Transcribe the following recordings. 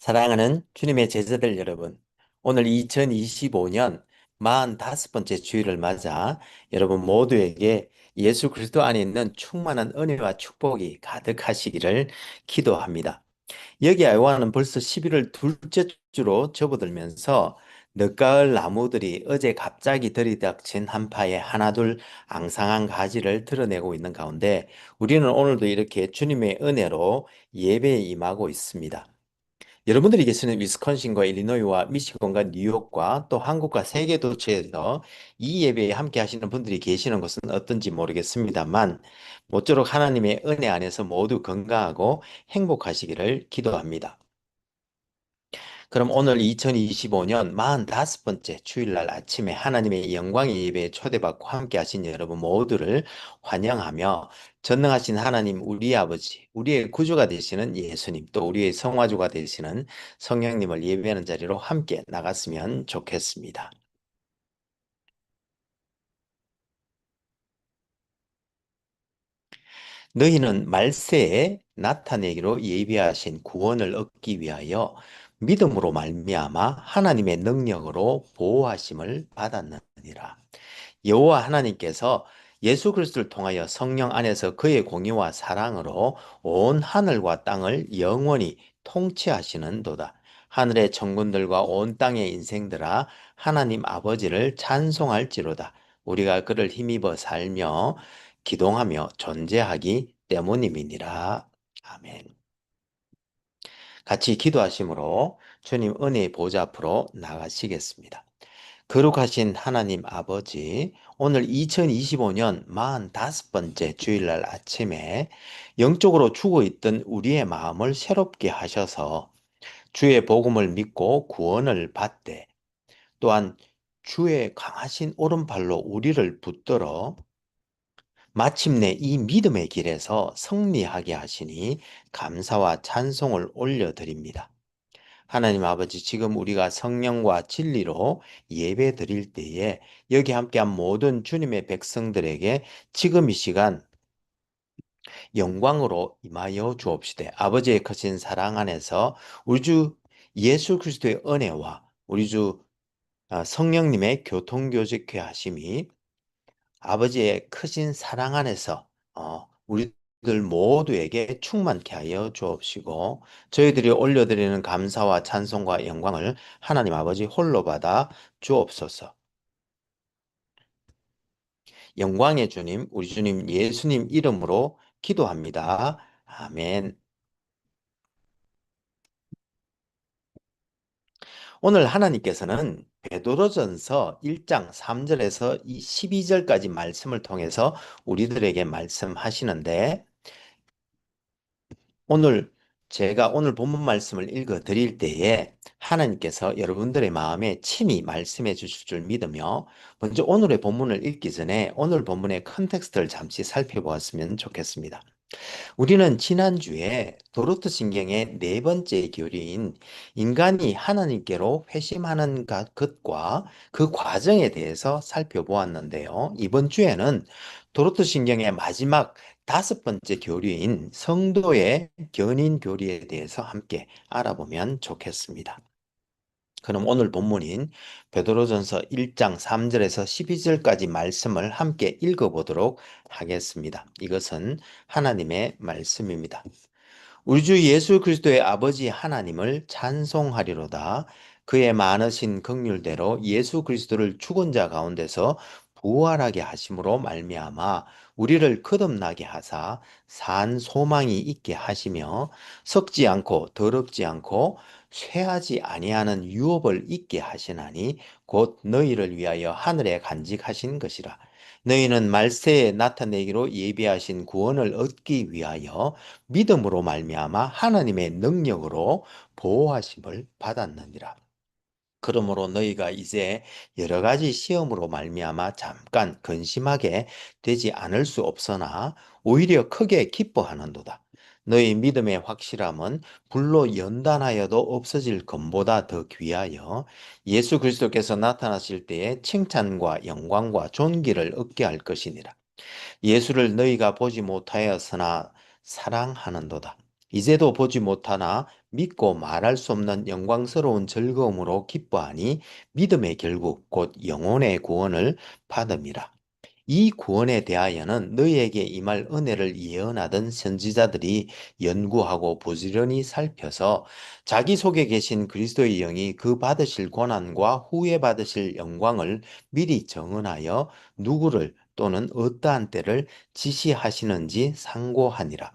사랑하는 주님의 제자들 여러분, 오늘 2025년 45번째 주일을 맞아 여러분 모두에게 예수 그리스도 안에 있는 충만한 은혜와 축복이 가득하시기를 기도합니다. 여기 아이와는 벌써 11월 둘째 주로 접어들면서 늦가을 나무들이 어제 갑자기 들이닥친 한파에 하나둘 앙상한 가지를 드러내고 있는 가운데 우리는 오늘도 이렇게 주님의 은혜로 예배에 임하고 있습니다. 여러분들이 계시는 위스콘신과 일리노이와 미시건과 뉴욕과 또 한국과 세계 도처에서 이 예배에 함께 하시는 분들이 계시는 것은 어떤지 모르겠습니다만 모쪼록 하나님의 은혜 안에서 모두 건강하고 행복하시기를 기도합니다. 그럼 오늘 2025년 45번째 주일날 아침에 하나님의 영광의 예배에 초대받고 함께 하신 여러분 모두를 환영하며 전능하신 하나님 우리 아버지, 우리의 구주가 되시는 예수님, 또 우리의 성화주가 되시는 성령님을 예배하는 자리로 함께 나갔으면 좋겠습니다. 너희는 말세에 나타내기로 예비하신 구원을 얻기 위하여 믿음으로 말미암아 하나님의 능력으로 보호하심을 받았느니라. 여호와 하나님께서 예수 그리스도를 통하여 성령 안에서 그의 공의와 사랑으로 온 하늘과 땅을 영원히 통치하시는도다. 하늘의 천군들과 온 땅의 인생들아 하나님 아버지를 찬송할지로다. 우리가 그를 힘입어 살며 기동하며 존재하기 때문임이니라. 아멘. 같이 기도하심으로 주님 은혜의 보좌 앞으로 나가시겠습니다. 거룩하신 하나님 아버지, 오늘 2025년 45번째 주일날 아침에 영적으로 죽어 있던 우리의 마음을 새롭게 하셔서 주의 복음을 믿고 구원을 받되 또한 주의 강하신 오른팔로 우리를 붙들어 마침내 이 믿음의 길에서 승리하게 하시니 감사와 찬송을 올려드립니다. 하나님 아버지, 지금 우리가 성령과 진리로 예배 드릴 때에 여기 함께한 모든 주님의 백성들에게 지금 이 시간 영광으로 임하여 주옵시되 아버지의 크신 사랑 안에서 우리 주 예수 그리스도의 은혜와 우리 주 성령님의 교통교제케 하심이 아버지의 크신 사랑 안에서 우리들 모두에게 충만케 하여 주옵시고 저희들이 올려드리는 감사와 찬송과 영광을 하나님 아버지 홀로 받아 주옵소서. 영광의 주님, 우리 주님 예수님 이름으로 기도합니다. 아멘. 오늘 하나님께서는 베드로전서 1장 3절에서 12절까지 말씀을 통해서 우리들에게 말씀하시는데 제가 오늘 본문 말씀을 읽어 드릴 때에 하나님께서 여러분들의 마음에 친히 말씀해 주실 줄 믿으며 먼저 오늘의 본문을 읽기 전에 오늘 본문의 컨텍스트를 잠시 살펴보았으면 좋겠습니다. 우리는 지난주에 도르트 신경의 네 번째 교리인 인간이 하나님께로 회심하는 것과 그 과정에 대해서 살펴보았는데요. 이번 주에는 도르트 신경의 마지막 다섯 번째 교리인 성도의 견인 교리에 대해서 함께 알아보면 좋겠습니다. 그럼 오늘 본문인 베드로전서 1장 3절에서 12절까지 말씀을 함께 읽어보도록 하겠습니다. 이것은 하나님의 말씀입니다. 우리 주 예수 그리스도의 아버지 하나님을 찬송하리로다. 그의 많으신 긍휼대로 예수 그리스도를 죽은 자 가운데서 부활하게 하심으로 말미암아 우리를 거듭나게 하사 산 소망이 있게 하시며 썩지 않고 더럽지 않고 쇠하지 아니하는 유업을 있게 하시나니 곧 너희를 위하여 하늘에 간직하신 것이라. 너희는 말세에 나타내기로 예비하신 구원을 얻기 위하여 믿음으로 말미암아 하나님의 능력으로 보호하심을 받았느니라. 그러므로 너희가 이제 여러 가지 시험으로 말미암아 잠깐 근심하게 되지 않을 수 없으나 오히려 크게 기뻐하는도다. 너희 믿음의 확실함은 불로 연단하여도 없어질 것보다 더 귀하여 예수 그리스도께서 나타나실 때에 칭찬과 영광과 존귀를 얻게 할 것이니라. 예수를 너희가 보지 못하였으나 사랑하는도다. 이제도 보지 못하나 믿고 말할 수 없는 영광스러운 즐거움으로 기뻐하니 믿음의 결국 곧 영혼의 구원을 받음이라. 이 구원에 대하여는 너희에게 임할 은혜를 예언하던 선지자들이 연구하고 부지런히 살펴서 자기 속에 계신 그리스도의 영이 그 받으실 고난과 후에 받으실 영광을 미리 정언하여 누구를 또는 어떠한 때를 지시하시는지 상고하니라.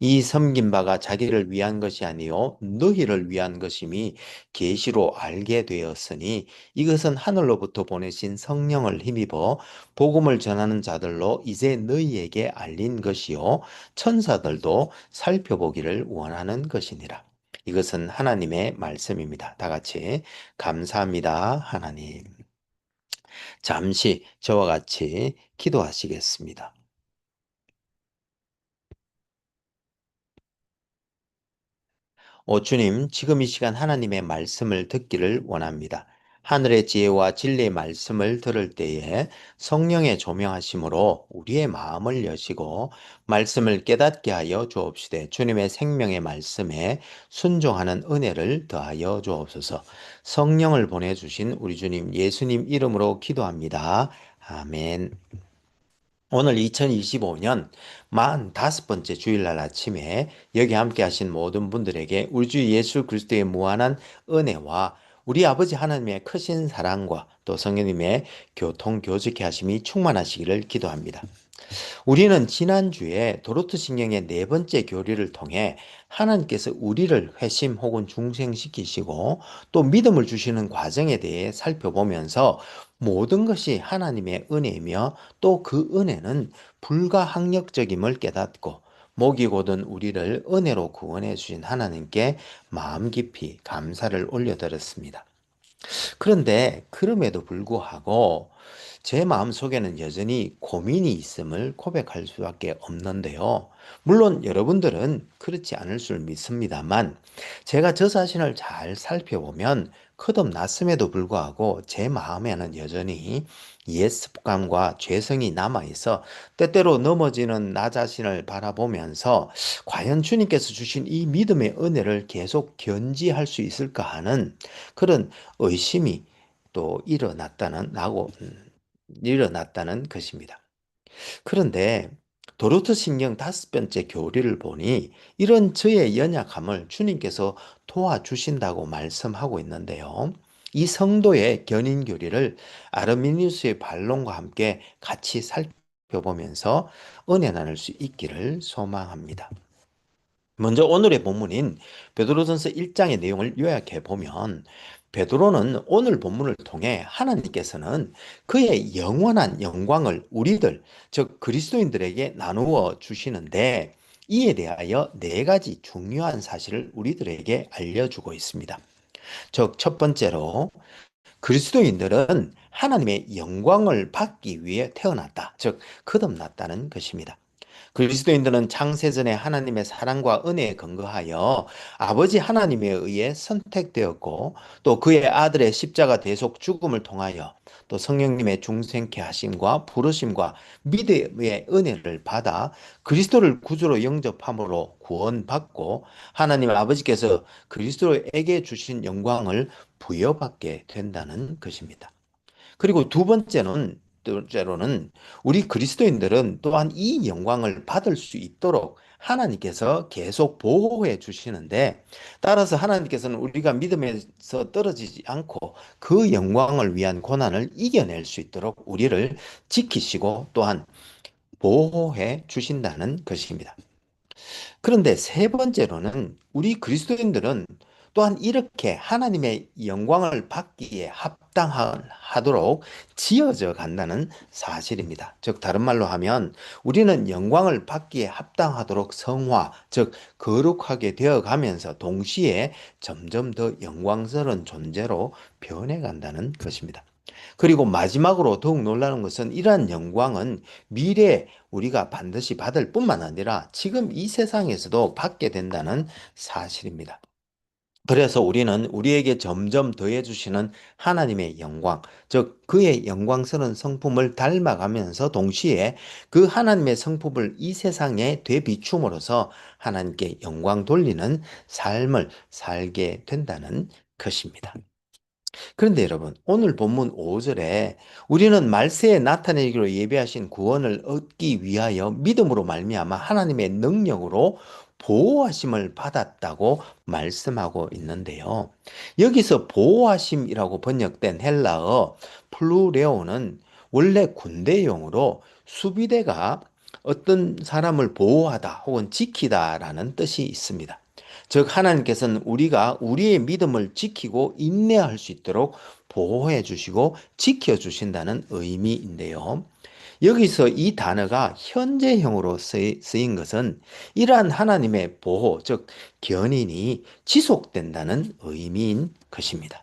이 섬긴 바가 자기를 위한 것이 아니요 너희를 위한 것임이 계시로 알게 되었으니 이것은 하늘로부터 보내신 성령을 힘입어 복음을 전하는 자들로 이제 너희에게 알린 것이요 천사들도 살펴보기를 원하는 것이니라. 이것은 하나님의 말씀입니다. 다 같이 감사합니다, 하나님. 잠시 저와 같이 기도하시겠습니다. 오 주님, 지금 이 시간 하나님의 말씀을 듣기를 원합니다. 하늘의 지혜와 진리의 말씀을 들을 때에 성령의 조명하심으로 우리의 마음을 여시고 말씀을 깨닫게 하여 주옵시되 주님의 생명의 말씀에 순종하는 은혜를 더하여 주옵소서. 성령을 보내주신 우리 주님 예수님 이름으로 기도합니다. 아멘. 오늘 2025년 45번째 주일날 아침에 여기 함께 하신 모든 분들에게 우리 주 예수 그리스도의 무한한 은혜와 우리 아버지 하나님의 크신 사랑과 또 성령님의 교통 교제케 하심이 충만하시기를 기도합니다. 우리는 지난주에 도로트 신경의 네 번째 교리를 통해 하나님께서 우리를 회심 혹은 중생시키시고 또 믿음을 주시는 과정에 대해 살펴보면서 모든 것이 하나님의 은혜이며 또 그 은혜는 불가항력적임을 깨닫고 목이 고든 우리를 은혜로 구원해 주신 하나님께 마음 깊이 감사를 올려드렸습니다. 그런데 그럼에도 불구하고 제 마음속에는 여전히 고민이 있음을 고백할 수밖에 없는데요. 물론 여러분들은 그렇지 않을 줄 믿습니다만 제가 저 자신을 잘 살펴보면 거듭났음에도 불구하고 제 마음에는 여전히 옛 습관과 죄성이 남아있어 때때로 넘어지는 나 자신을 바라보면서 과연 주님께서 주신 이 믿음의 은혜를 계속 견지할 수 있을까 하는 그런 의심이 또 일어났다는 것입니다. 그런데 도르트 신경 5번째 교리를 보니 이런 저의 연약함을 주님께서 도와주신다고 말씀하고 있는데요. 이 성도의 견인 교리를 아르미니우스의 반론과 함께 같이 살펴보면서 은혜 나눌 수 있기를 소망합니다. 먼저 오늘의 본문인 베드로전서 1장의 내용을 요약해 보면 베드로는 오늘 본문을 통해 하나님께서는 그의 영원한 영광을 우리들, 즉 그리스도인들에게 나누어 주시는데 이에 대하여 네 가지 중요한 사실을 우리들에게 알려주고 있습니다. 즉 첫 번째로 그리스도인들은 하나님의 영광을 받기 위해 태어났다. 즉 거듭났다는 것입니다. 그리스도인들은 창세전에 하나님의 사랑과 은혜에 근거하여 아버지 하나님에 의해 선택되었고 또 그의 아들의 십자가 대속 죽음을 통하여 또 성령님의 중생케 하심과 부르심과 믿음의 은혜를 받아 그리스도를 구주로 영접함으로 구원받고 하나님 아버지께서 그리스도에게 주신 영광을 부여받게 된다는 것입니다. 그리고 둘째로는 우리 그리스도인들은 또한 이 영광을 받을 수 있도록 하나님께서 계속 보호해 주시는데 따라서 하나님께서는 우리가 믿음에서 떨어지지 않고 그 영광을 위한 고난을 이겨낼 수 있도록 우리를 지키시고 또한 보호해 주신다는 것입니다. 그런데 세 번째로는 우리 그리스도인들은 또한 이렇게 하나님의 영광을 받기에 합당하도록 지어져 간다는 사실입니다. 즉 다른 말로 하면 우리는 영광을 받기에 합당하도록 성화, 즉 거룩하게 되어 가면서 동시에 점점 더 영광스러운 존재로 변해간다는 것입니다. 그리고 마지막으로 더욱 놀라는 것은 이러한 영광은 미래에 우리가 반드시 받을 뿐만 아니라 지금 이 세상에서도 받게 된다는 사실입니다. 그래서 우리는 우리에게 점점 더해주시는 하나님의 영광, 즉 그의 영광스러운 성품을 닮아가면서 동시에 그 하나님의 성품을 이 세상에 되비춤으로써 하나님께 영광 돌리는 삶을 살게 된다는 것입니다. 그런데 여러분, 오늘 본문 5절에 우리는 말세에 나타내기로 예비하신 구원을 얻기 위하여 믿음으로 말미암아 하나님의 능력으로 보호하심을 받았다고 말씀하고 있는데요. 여기서 보호하심이라고 번역된 헬라어 플루레오는 원래 군대용으로 수비대가 어떤 사람을 보호하다 혹은 지키다라는 뜻이 있습니다. 즉 하나님께서는 우리가 우리의 믿음을 지키고 인내할 수 있도록 보호해 주시고 지켜 주신다는 의미인데요. 여기서 이 단어가 현재형으로 쓰인 것은 이러한 하나님의 보호, 즉 견인이 지속된다는 의미인 것입니다.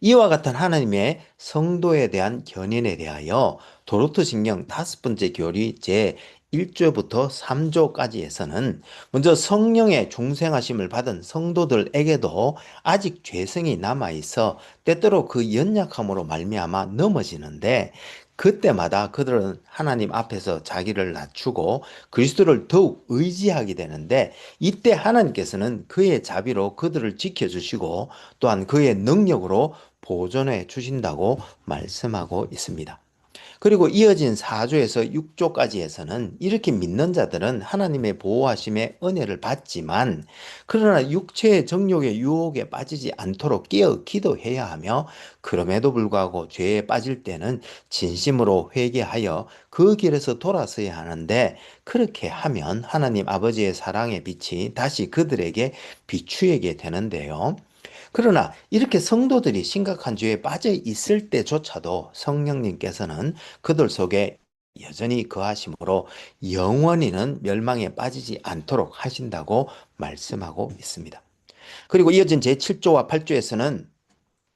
이와 같은 하나님의 성도에 대한 견인에 대하여 도로트 신경 5번째 교리 제 1조부터 3조까지에서는 먼저 성령의 중생하심을 받은 성도들에게도 아직 죄성이 남아 있어 때때로 그 연약함으로 말미암아 넘어지는데 그때마다 그들은 하나님 앞에서 자기를 낮추고 그리스도를 더욱 의지하게 되는데 이때 하나님께서는 그의 자비로 그들을 지켜주시고 또한 그의 능력으로 보존해 주신다고 말씀하고 있습니다. 그리고 이어진 4조에서 6조까지에서는 이렇게 믿는 자들은 하나님의 보호하심의 은혜를 받지만 그러나 육체의 정욕의 유혹에 빠지지 않도록 깨어 기도해야 하며 그럼에도 불구하고 죄에 빠질 때는 진심으로 회개하여 그 길에서 돌아서야 하는데 그렇게 하면 하나님 아버지의 사랑의 빛이 다시 그들에게 비추게 되는데요. 그러나 이렇게 성도들이 심각한 죄에 빠져 있을 때조차도 성령님께서는 그들 속에 여전히 거하심으로 영원히는 멸망에 빠지지 않도록 하신다고 말씀하고 있습니다. 그리고 이어진 제7조와 8조에서는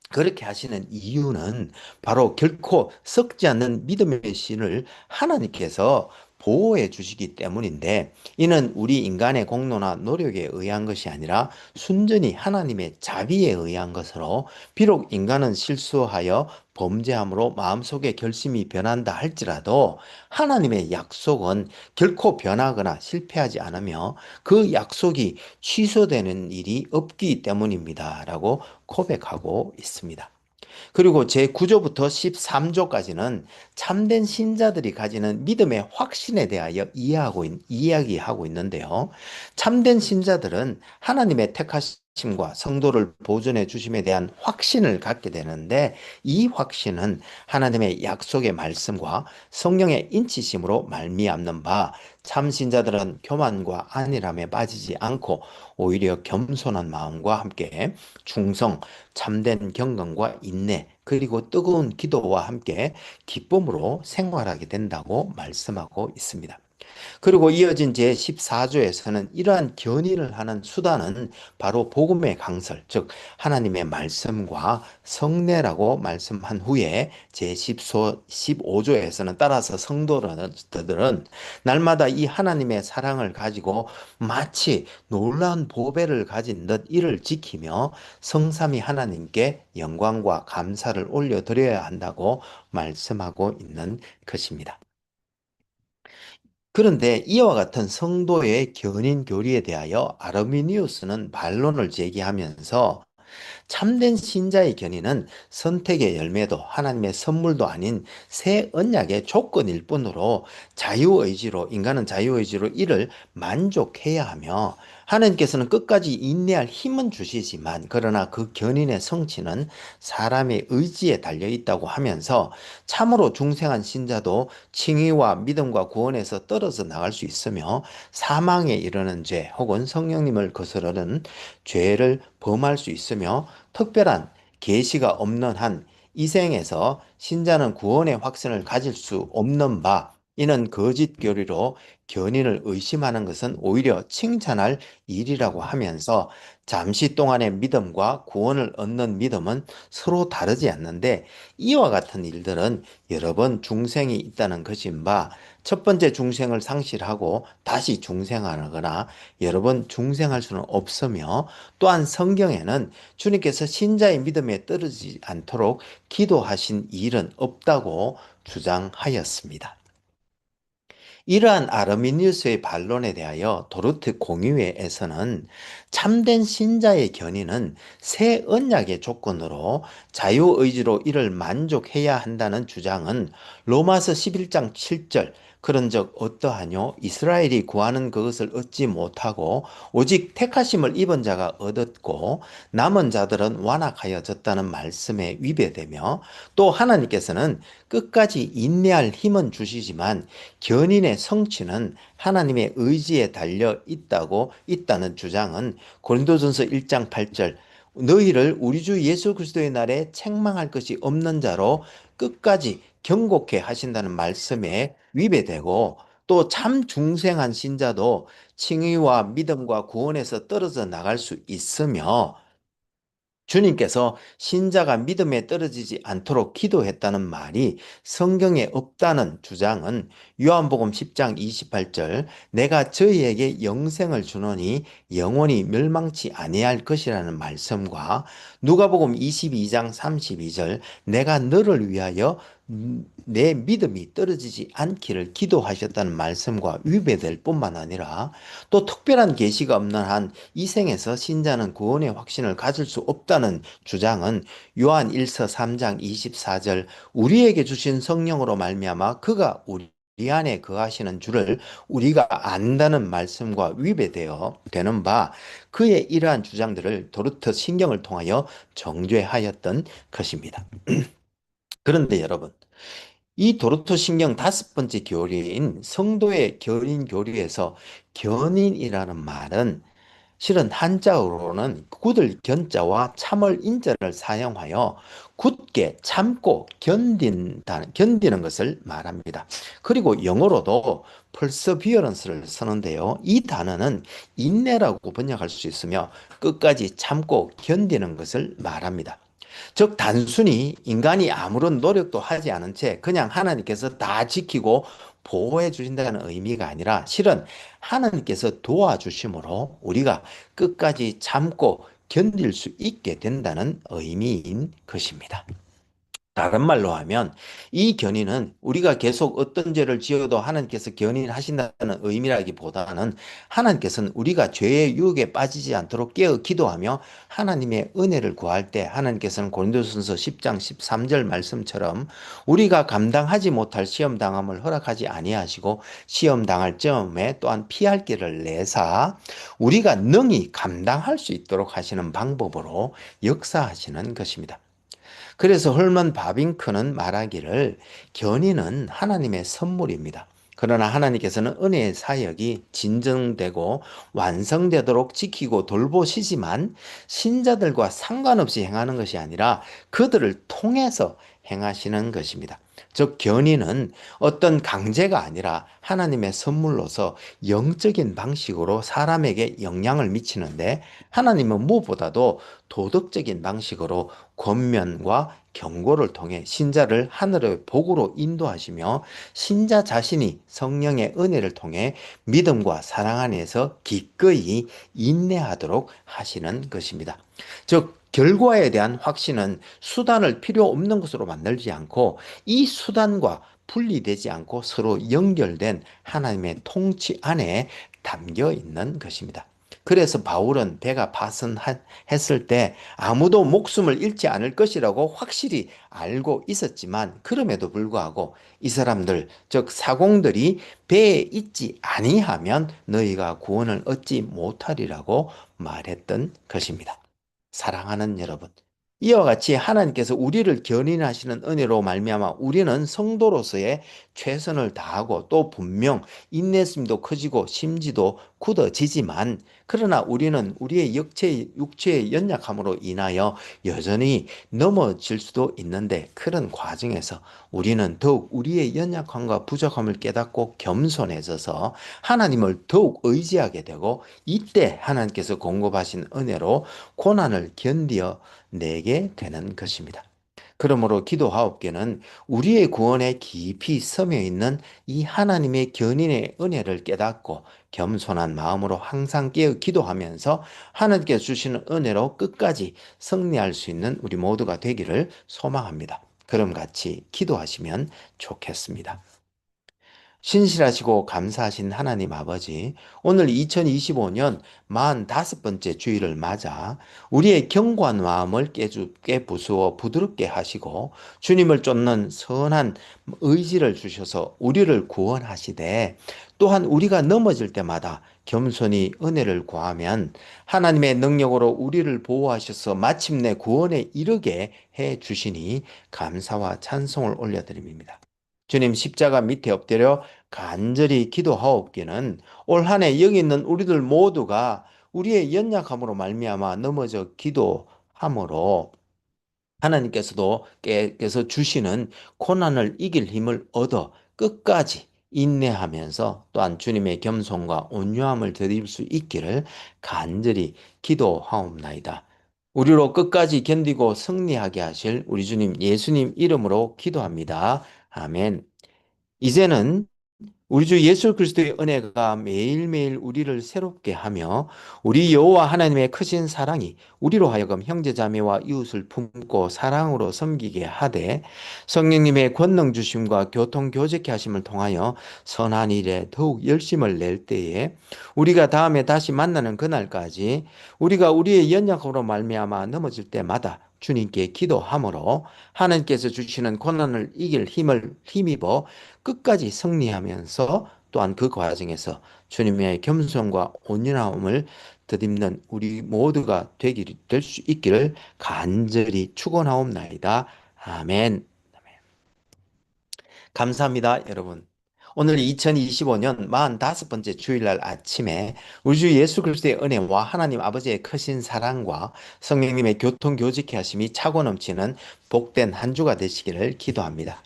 그렇게 하시는 이유는 바로 결코 썩지 않는 믿음의 신을 하나님께서 보호해 주시기 때문인데 이는 우리 인간의 공로나 노력에 의한 것이 아니라 순전히 하나님의 자비에 의한 것으로 비록 인간은 실수하여 범죄함으로 마음속에 결심이 변한다 할지라도 하나님의 약속은 결코 변하거나 실패하지 않으며 그 약속이 취소되는 일이 없기 때문입니다라고 고백하고 있습니다. 그리고 제9조부터 13조까지는 참된 신자들이 가지는 믿음의 확신에 대하여 이야기하고 있는데요. 참된 신자들은 하나님의 택하심과 성도를 보존해 주심에 대한 확신을 갖게 되는데 이 확신은 하나님의 약속의 말씀과 성령의 인치심으로 말미암는 바 참신자들은 교만과 안일함에 빠지지 않고 오히려 겸손한 마음과 함께 충성, 참된 경건과 인내, 그리고 뜨거운 기도와 함께 기쁨으로 생활하게 된다고 말씀하고 있습니다. 그리고 이어진 제14조에서는 이러한 견인을 하는 수단은 바로 복음의 강설, 즉 하나님의 말씀과 성례라고 말씀한 후에 제15조에서는 따라서 성도들은 날마다 이 하나님의 사랑을 가지고 마치 놀라운 보배를 가진 듯 이를 지키며 성삼위 하나님께 영광과 감사를 올려드려야 한다고 말씀하고 있는 것입니다. 그런데 이와 같은 성도의 견인 교리에 대하여 아르미니우스는 반론을 제기하면서 참된 신자의 견인은 선택의 열매도 하나님의 선물도 아닌 새 언약의 조건일 뿐으로 자유의지로 인간은 자유의지로 이를 만족해야 하며 하나님께서는 끝까지 인내할 힘은 주시지만 그러나 그 견인의 성취는 사람의 의지에 달려 있다고 하면서 참으로 중생한 신자도 칭의와 믿음과 구원에서 떨어져 나갈 수 있으며 사망에 이르는 죄 혹은 성령님을 거스르는 죄를 범할 수 있으며 특별한 계시가 없는 한 이생에서 신자는 구원의 확신을 가질 수 없는 바 이는 거짓 교리로 견인을 의심하는 것은 오히려 칭찬할 일이라고 하면서 잠시 동안의 믿음과 구원을 얻는 믿음은 서로 다르지 않는데 이와 같은 일들은 여러 번 중생이 있다는 것인 바 첫 번째 중생을 상실하고 다시 중생하거나 여러 번 중생할 수는 없으며 또한 성경에는 주님께서 신자의 믿음에 떨어지지 않도록 기도하신 일은 없다고 주장하였습니다. 이러한 아르미니우스의 반론에 대하여 도르트 공의회에서는 참된 신자의 견인은 새 언약의 조건으로 자유의지로 이를 만족해야 한다는 주장은 로마서 11장 7절 그런 적 어떠하뇨? 이스라엘이 구하는 그것을 얻지 못하고 오직 택하심을 입은 자가 얻었고 남은 자들은 완악하여졌다는 말씀에 위배되며 또 하나님께서는 끝까지 인내할 힘은 주시지만 견인의 성취는 하나님의 의지에 달려 있다는 주장은 고린도전서 1장 8절 너희를 우리 주 예수 그리스도의 날에 책망할 것이 없는 자로 끝까지 경고케 하신다는 말씀에 위배되고 또 참 중생한 신자도 칭의와 믿음과 구원에서 떨어져 나갈 수 있으며 주님께서 신자가 믿음에 떨어지지 않도록 기도했다는 말이 성경에 없다는 주장은 요한복음 10장 28절 내가 저희에게 영생을 주노니 영원히 멸망치 아니할 것이라는 말씀과 누가복음 22장 32절 내가 너를 위하여 내 믿음이 떨어지지 않기를 기도하셨다는 말씀과 위배될 뿐만 아니라 또 특별한 계시가 없는 한 이 생에서 신자는 구원의 확신을 가질 수 없다는 주장은 요한 1서 3장 24절 우리에게 주신 성령으로 말미암아 그가 우리 안에 거하시는 줄을 우리가 안다는 말씀과 위배되어 되는 바 그의 이러한 주장들을 도르트 신경을 통하여 정죄하였던 것입니다. 그런데 여러분 이 도르토 신경 다섯 번째 교리인 성도의 견인 교리에서 견인이라는 말은 실은 한자어로는 굳을 견자와 참을 인자를 사용하여 굳게 참고 견디는 것을 말합니다. 그리고 영어로도 perseverance를 쓰는데요. 이 단어는 인내라고 번역할 수 있으며 끝까지 참고 견디는 것을 말합니다. 즉 단순히 인간이 아무런 노력도 하지 않은 채 그냥 하나님께서 다 지키고 보호해 주신다는 의미가 아니라 실은 하나님께서 도와주심으로 우리가 끝까지 참고 견딜 수 있게 된다는 의미인 것입니다. 다른 말로 하면 이 견인은 우리가 계속 어떤 죄를 지어도 하나님께서 견인하신다는 의미라기보다는 하나님께서는 우리가 죄의 유혹에 빠지지 않도록 깨어 기도하며 하나님의 은혜를 구할 때 하나님께서는 고린도전서 10장 13절 말씀처럼 우리가 감당하지 못할 시험 당함을 허락하지 아니하시고 시험 당할 점에 또한 피할 길을 내사 우리가 능히 감당할 수 있도록 하시는 방법으로 역사하시는 것입니다. 그래서 헐먼 바빙크는 말하기를 견인은 하나님의 선물입니다. 그러나 하나님께서는 은혜의 사역이 진정되고 완성되도록 지키고 돌보시지만 신자들과 상관없이 행하는 것이 아니라 그들을 통해서 행하시는 것입니다. 즉 견인은 어떤 강제가 아니라 하나님의 선물로서 영적인 방식으로 사람에게 영향을 미치는데 하나님은 무엇보다도 도덕적인 방식으로 권면과 경고를 통해 신자를 하늘의 복으로 인도하시며 신자 자신이 성령의 은혜를 통해 믿음과 사랑 안에서 기꺼이 인내하도록 하시는 것입니다. 즉 결과에 대한 확신은 수단을 필요 없는 것으로 만들지 않고 이 수단과 분리되지 않고 서로 연결된 하나님의 통치 안에 담겨 있는 것입니다. 그래서 바울은 배가 파선했을 때 아무도 목숨을 잃지 않을 것이라고 확실히 알고 있었지만 그럼에도 불구하고 이 사람들 즉 사공들이 배에 있지 아니하면 너희가 구원을 얻지 못하리라고 말했던 것입니다. 사랑하는 여러분, 이와 같이 하나님께서 우리를 견인하시는 은혜로 말미암아 우리는 성도로서의 최선을 다하고 또 분명 인내심도 커지고 심지도 굳어지지만 그러나 우리는 우리의 육체의 연약함으로 인하여 여전히 넘어질 수도 있는데 그런 과정에서 우리는 더욱 우리의 연약함과 부족함을 깨닫고 겸손해져서 하나님을 더욱 의지하게 되고 이때 하나님께서 공급하신 은혜로 고난을 견디어 내게 되는 것입니다. 그러므로 기도하옵기는 우리의 구원에 깊이 서며 있는 이 하나님의 견인의 은혜를 깨닫고 겸손한 마음으로 항상 깨어 기도하면서 하나님께 주시는 은혜로 끝까지 승리할 수 있는 우리 모두가 되기를 소망합니다. 그럼 같이 기도하시면 좋겠습니다. 신실하시고 감사하신 하나님 아버지, 오늘 2025년 45번째 주일을 맞아 우리의 견고한 마음을 깨부수어 부드럽게 하시고 주님을 쫓는 선한 의지를 주셔서 우리를 구원하시되 또한 우리가 넘어질 때마다 겸손히 은혜를 구하면 하나님의 능력으로 우리를 보호하셔서 마침내 구원에 이르게 해 주시니 감사와 찬송을 올려드립니다. 주님 십자가 밑에 엎드려 간절히 기도하옵기는 올 한 해 여기 있는 우리들 모두가 우리의 연약함으로 말미암아 넘어져 기도함으로 하나님께서도 께서 주시는 고난을 이길 힘을 얻어 끝까지 인내하면서 또한 주님의 겸손과 온유함을 드릴 수 있기를 간절히 기도하옵나이다. 우리로 끝까지 견디고 승리하게 하실 우리 주님 예수님 이름으로 기도합니다. 아멘. 이제는 우리 주 예수 그리스도의 은혜가 매일매일 우리를 새롭게 하며 우리 여호와 하나님의 크신 사랑이 우리로 하여금 형제자매와 이웃을 품고 사랑으로 섬기게 하되 성령님의 권능 주심과 교통 교제케 하심을 통하여 선한 일에 더욱 열심을 낼 때에 우리가 다음에 다시 만나는 그날까지 우리가 우리의 연약으로 말미암아 넘어질 때마다 주님께 기도함으로 하나님께서 주시는 고난을 이길 힘을 힘입어 끝까지 승리하면서 또한 그 과정에서 주님의 겸손과 온유함을 덧입는 우리 모두가 될 수 있기를 간절히 축원하옵나이다. 아멘. 감사합니다, 여러분. 오늘 2025년 45번째 주일날 아침에 우리 주 예수 그리스도의 은혜와 하나님 아버지의 크신 사랑과 성령님의 교통교제케 하심이 차고 넘치는 복된 한 주가 되시기를 기도합니다.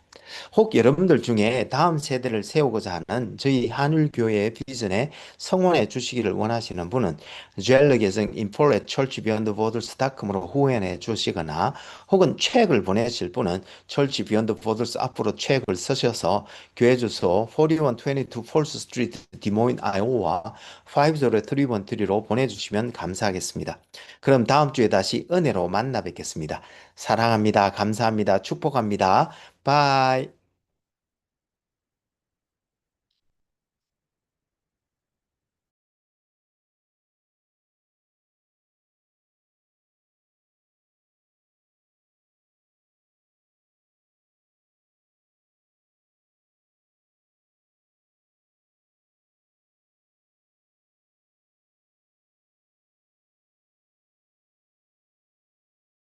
혹 여러분들 중에 다음 세대를 세우고자 하는 저희 한울교회의 비전에 성원해 주시기를 원하시는 분은 젤러계정 info@churchbeyondborderscom으로 후원해 주시거나 혹은 책을 보내실 분은 Church Beyond Borders 앞으로 책을 쓰셔서 교회 주소 4122 폴스 스트리트 디모인 아이오와 50313로 보내주시면 감사하겠습니다. 그럼 다음 주에 다시 은혜로 만나 뵙겠습니다. 사랑합니다. 감사합니다. 축복합니다. 바이.